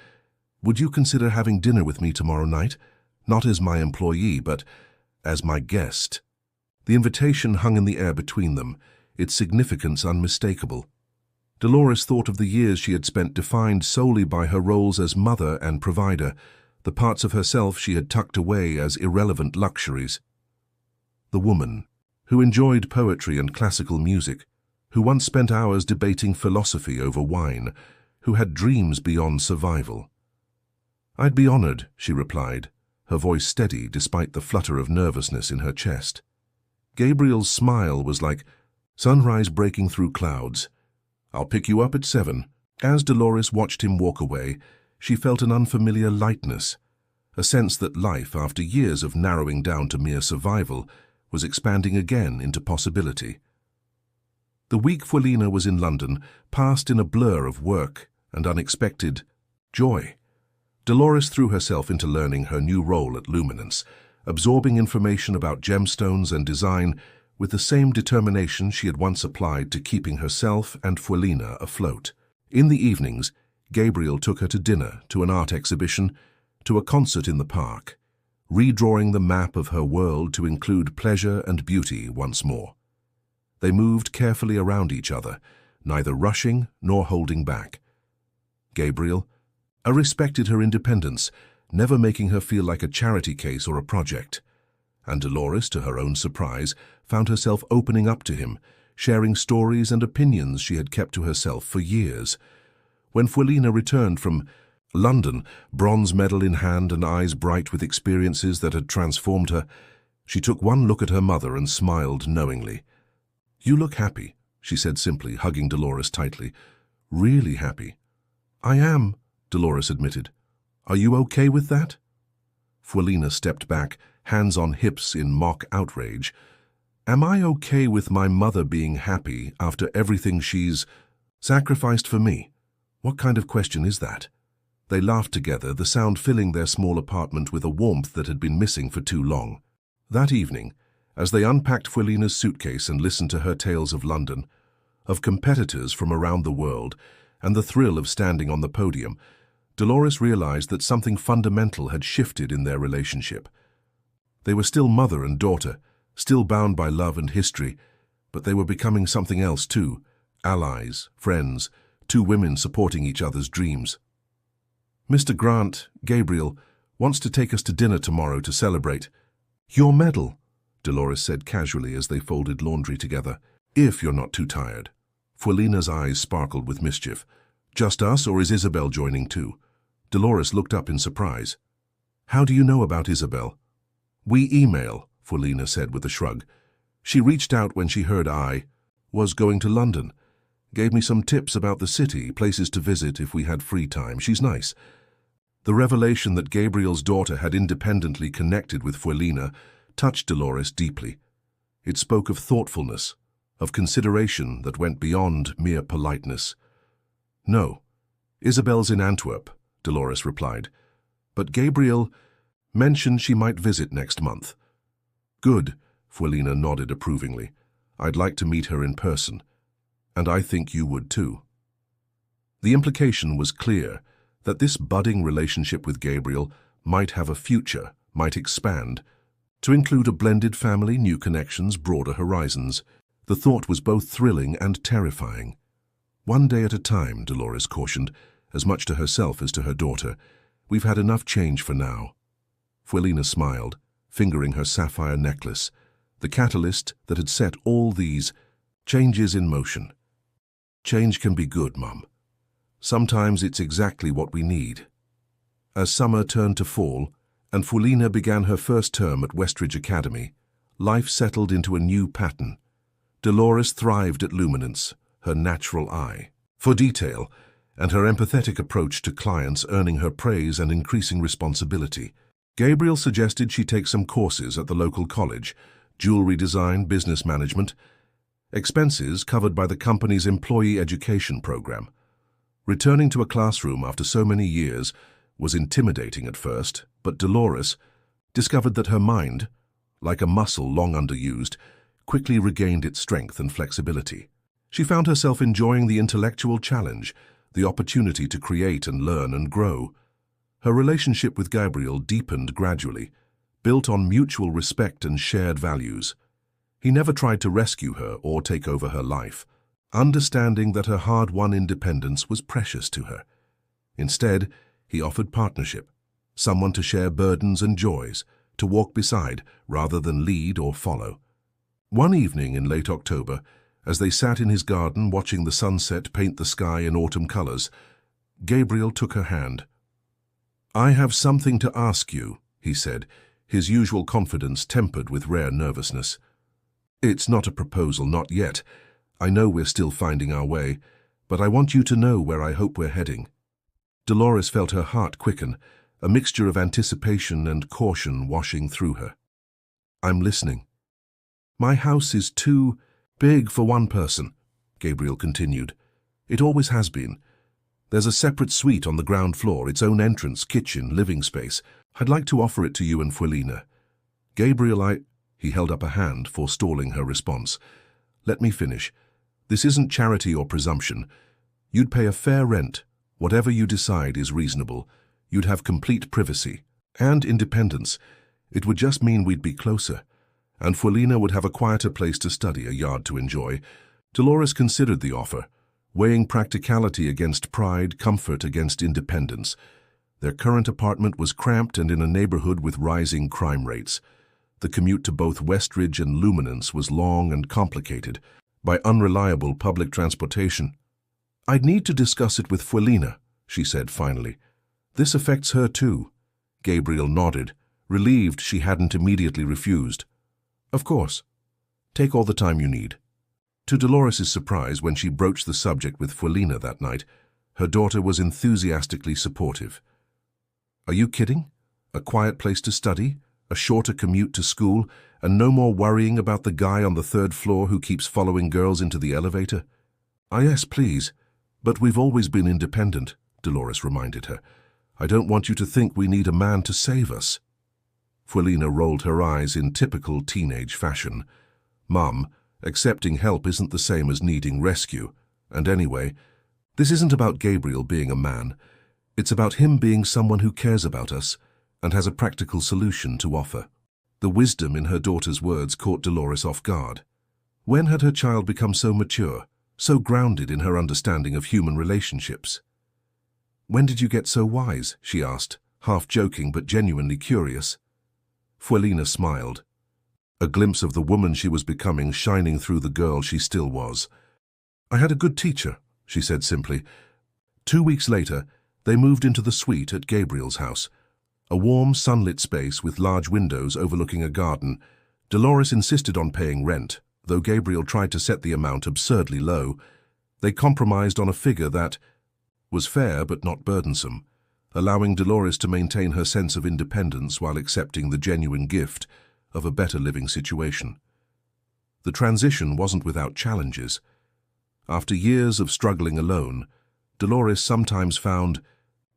A: "Would you consider having dinner with me tomorrow night? Not as my employee, but as my guest." The invitation hung in the air between them, its significance unmistakable. Dolores thought of the years she had spent defined solely by her roles as mother and provider, the parts of herself she had tucked away as irrelevant luxuries. The woman, who enjoyed poetry and classical music, who once spent hours debating philosophy over wine, who had dreams beyond survival. "I'd be honored," she replied, her voice steady despite the flutter of nervousness in her chest. Gabriel's smile was like sunrise breaking through clouds. "I'll pick you up at 7. As Dolores watched him walk away, she felt an unfamiliar lightness, a sense that life, after years of narrowing down to mere survival, was expanding again into possibility. The week Fuelina was in London passed in a blur of work and unexpected joy. Dolores threw herself into learning her new role at Luminance, absorbing information about gemstones and design with the same determination she had once applied to keeping herself and Fuelina afloat. In the evenings, Gabriel took her to dinner, to an art exhibition, to a concert in the park, redrawing the map of her world to include pleasure and beauty once more. They moved carefully around each other, neither rushing nor holding back. Gabriel respected her independence, never making her feel like a charity case or a project. And Dolores, to her own surprise, found herself opening up to him, sharing stories and opinions she had kept to herself for years. When Fuelina returned from London, bronze medal in hand and eyes bright with experiences that had transformed her, she took one look at her mother and smiled knowingly. "You look happy," she said simply, hugging Dolores tightly. "Really happy." "I am," Dolores admitted. "Are you okay with that?" Fuelina stepped back, hands on hips in mock outrage. "Am I okay with my mother being happy after everything she's sacrificed for me? What kind of question is that?" They laughed together, the sound filling their small apartment with a warmth that had been missing for too long. That evening, as they unpacked Fuelina's suitcase and listened to her tales of London, of competitors from around the world, and the thrill of standing on the podium, Dolores realized that something fundamental had shifted in their relationship. They were still mother and daughter, still bound by love and history, but they were becoming something else too, allies, friends, two women supporting each other's dreams. "Mr. Grant, Gabriel, wants to take us to dinner tomorrow to celebrate your medal," Dolores said casually as they folded laundry together. "If you're not too tired." Fuelina's eyes sparkled with mischief. "Just us, or is Isabel joining too?" Dolores looked up in surprise. "How do you know about Isabel?" "We email," Fuelina said with a shrug. "She reached out when she heard I was going to London. Gave me some tips about the city, places to visit if we had free time. She's nice." The revelation that Gabriel's daughter had independently connected with Fuelina touched Dolores deeply. It spoke of thoughtfulness, of consideration that went beyond mere politeness. "No, Isabel's in Antwerp," Dolores replied. "But Gabriel mentioned she might visit next month." "Good," Fuelina nodded approvingly. "I'd like to meet her in person. And I think you would too." The implication was clear, that this budding relationship with Gabriel might have a future, might expand, to include a blended family, new connections, broader horizons. The thought was both thrilling and terrifying. "One day at a time," Dolores cautioned, as much to herself as to her daughter. "We've had enough change for now." Fuelina smiled, fingering her sapphire necklace, the catalyst that had set all these changes in motion. "Change can be good, Mum. Sometimes it's exactly what we need." As summer turned to fall, and Fuelina began her first term at Westridge Academy, life settled into a new pattern. Dolores thrived at Luminance, her natural eye for detail, and her empathetic approach to clients earning her praise and increasing responsibility. Gabriel suggested she take some courses at the local college, jewelry design, business management, expenses covered by the company's employee education program. Returning to a classroom after so many years was intimidating at first, but Dolores discovered that her mind, like a muscle long underused, quickly regained its strength and flexibility. She found herself enjoying the intellectual challenge, the opportunity to create and learn and grow. Her relationship with Gabriel deepened gradually, built on mutual respect and shared values. He never tried to rescue her or take over her life, understanding that her hard-won independence was precious to her. Instead, he offered partnership, someone to share burdens and joys, to walk beside rather than lead or follow. One evening in late October, as they sat in his garden watching the sunset paint the sky in autumn colors, Gabriel took her hand. "I have something to ask you," he said, his usual confidence tempered with rare nervousness. "It's not a proposal, not yet. I know we're still finding our way, but I want you to know where I hope we're heading." Dolores felt her heart quicken, a mixture of anticipation and caution washing through her. "I'm listening." "My house is too big for one person," Gabriel continued. "It always has been. There's a separate suite on the ground floor, its own entrance, kitchen, living space. I'd like to offer it to you and Fuelina." "Gabriel, He held up a hand, forestalling her response. "Let me finish. This isn't charity or presumption. You'd pay a fair rent. Whatever you decide is reasonable. You'd have complete privacy and independence. It would just mean we'd be closer. And Fuelina would have a quieter place to study, a yard to enjoy." Dolores considered the offer, weighing practicality against pride, comfort against independence. Their current apartment was cramped and in a neighborhood with rising crime rates. The commute to both Westridge and Luminance was long and complicated by unreliable public transportation. "I'd need to discuss it with Fuelina," she said finally. "This affects her too." Gabriel nodded, relieved she hadn't immediately refused. "Of course. Take all the time you need." To Dolores's surprise, when she broached the subject with Fuelina that night, her daughter was enthusiastically supportive. "Are you kidding? A quiet place to study, a shorter commute to school, and no more worrying about the guy on the third floor who keeps following girls into the elevator?" Yes, please. But we've always been independent," Dolores reminded her. "I don't want you to think we need a man to save us." Fuelina rolled her eyes in typical teenage fashion. "Mum, accepting help isn't the same as needing rescue. And anyway, this isn't about Gabriel being a man. It's about him being someone who cares about us and has a practical solution to offer." The wisdom in her daughter's words caught Dolores off guard. When had her child become so mature, so grounded in her understanding of human relationships? "When did you get so wise?" she asked, half joking but genuinely curious. Fuelina smiled, a glimpse of the woman she was becoming shining through the girl she still was. "I had a good teacher," she said simply. 2 weeks later, they moved into the suite at Gabriel's house, a warm, sunlit space with large windows overlooking a garden. Dolores insisted on paying rent, though Gabriel tried to set the amount absurdly low. They compromised on a figure that was fair but not burdensome, allowing Dolores to maintain her sense of independence while accepting the genuine gift of a better living situation. The transition wasn't without challenges. After years of struggling alone, Dolores sometimes found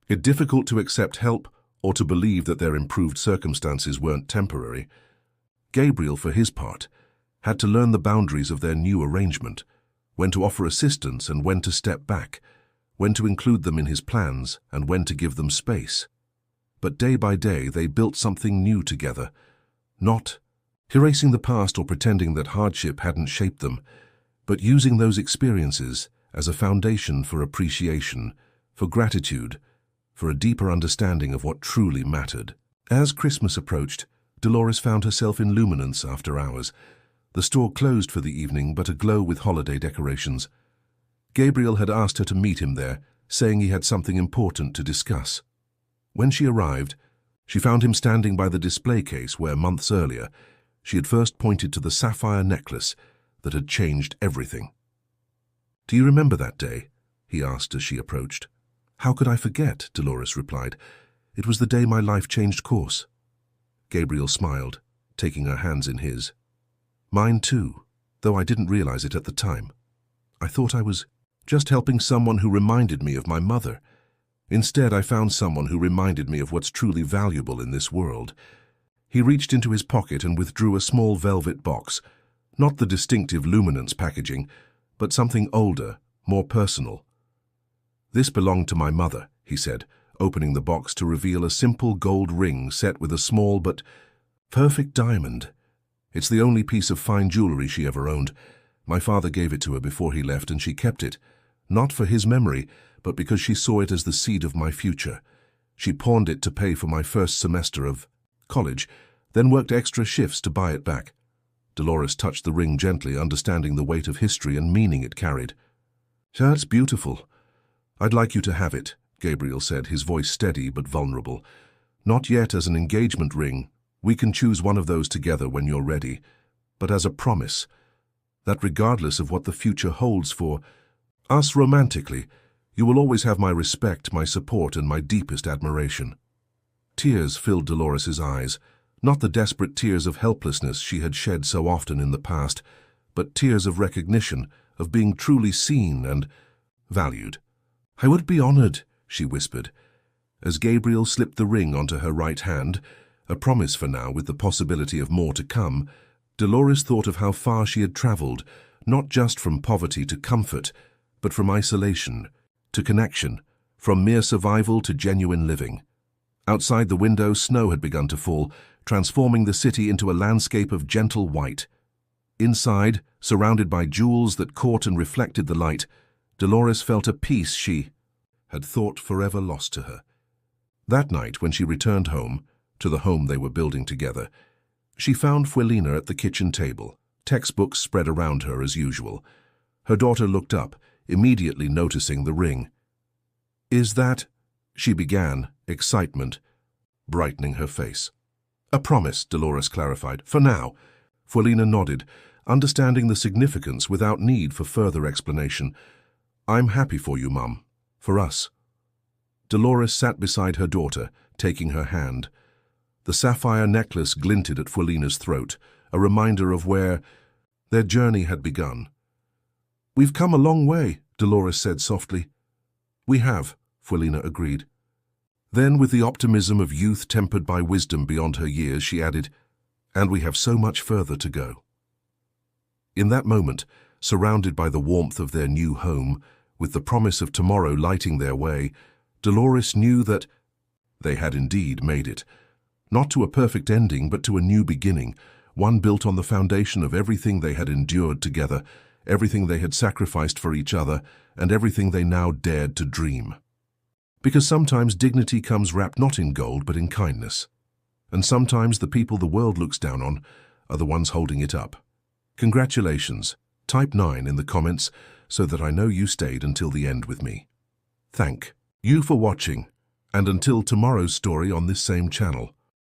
A: it difficult to accept help or to believe that their improved circumstances weren't temporary. Gabriel, for his part, had to learn the boundaries of their new arrangement, when to offer assistance and when to step back, when to include them in his plans and when to give them space. But day by day they built something new together, not erasing the past or pretending that hardship hadn't shaped them, but using those experiences as a foundation for appreciation, for gratitude, for a deeper understanding of what truly mattered. As Christmas approached, Dolores found herself in Luminance after hours. The store closed for the evening, but aglow with holiday decorations. Gabriel had asked her to meet him there, saying he had something important to discuss. When she arrived, she found him standing by the display case where, months earlier, she had first pointed to the sapphire necklace that had changed everything. "Do you remember that day?" he asked as she approached. "How could I forget?" Dolores replied. "It was the day my life changed course." Gabriel smiled, taking her hands in his. "Mine too, though I didn't realize it at the time. I thought I was just helping someone who reminded me of my mother. Instead, I found someone who reminded me of what's truly valuable in this world." He reached into his pocket and withdrew a small velvet box, not the distinctive Luminance packaging, but something older, more personal. "This belonged to my mother," he said, opening the box to reveal a simple gold ring set with a small but perfect diamond. "It's the only piece of fine jewelry she ever owned. My father gave it to her before he left, and she kept it, not for his memory, but because she saw it as the seed of my future. She pawned it to pay for my first semester of college, then worked extra shifts to buy it back." Dolores touched the ring gently, understanding the weight of history and meaning it carried. "That's beautiful. I'd like you to have it," Gabriel said, his voice steady but vulnerable. Not yet as an engagement ring. We can choose one of those together when you're ready, but as a promise, that regardless of what the future holds for us romantically, you will always have my respect, my support, and my deepest admiration." Tears filled Dolores's eyes, not the desperate tears of helplessness she had shed so often in the past, but tears of recognition, of being truly seen and valued. "I would be honored," she whispered, as Gabriel slipped the ring onto her right hand, a promise for now with the possibility of more to come. Dolores thought of how far she had traveled, not just from poverty to comfort, but from isolation to connection, from mere survival to genuine living. Outside the window, snow had begun to fall, transforming the city into a landscape of gentle white. Inside, surrounded by jewels that caught and reflected the light, Dolores felt a peace she had thought forever lost to her. That night, when she returned home, to the home they were building together, she found Fuelina at the kitchen table, textbooks spread around her as usual. Her daughter looked up, immediately noticing the ring. "Is that—" she began, excitement brightening her face. "A promise," Dolores clarified. "For now." Fuelina nodded, understanding the significance without need for further explanation. "I'm happy for you, Mum. For us." Dolores sat beside her daughter, taking her hand. The sapphire necklace glinted at Fuelina's throat, a reminder of where their journey had begun. "We've come a long way," Dolores said softly. "We have," Fuelina agreed. Then, with the optimism of youth tempered by wisdom beyond her years, she added, "And we have so much further to go." In that moment, surrounded by the warmth of their new home, with the promise of tomorrow lighting their way, Dolores knew that they had indeed made it. Not to a perfect ending, but to a new beginning, one built on the foundation of everything they had endured together, everything they had sacrificed for each other, and everything they now dared to dream. Because sometimes dignity comes wrapped not in gold, but in kindness. And sometimes the people the world looks down on are the ones holding it up. Congratulations. Type 9 in the comments so that I know you stayed until the end with me. Thank you for watching, and until tomorrow's story on this same channel.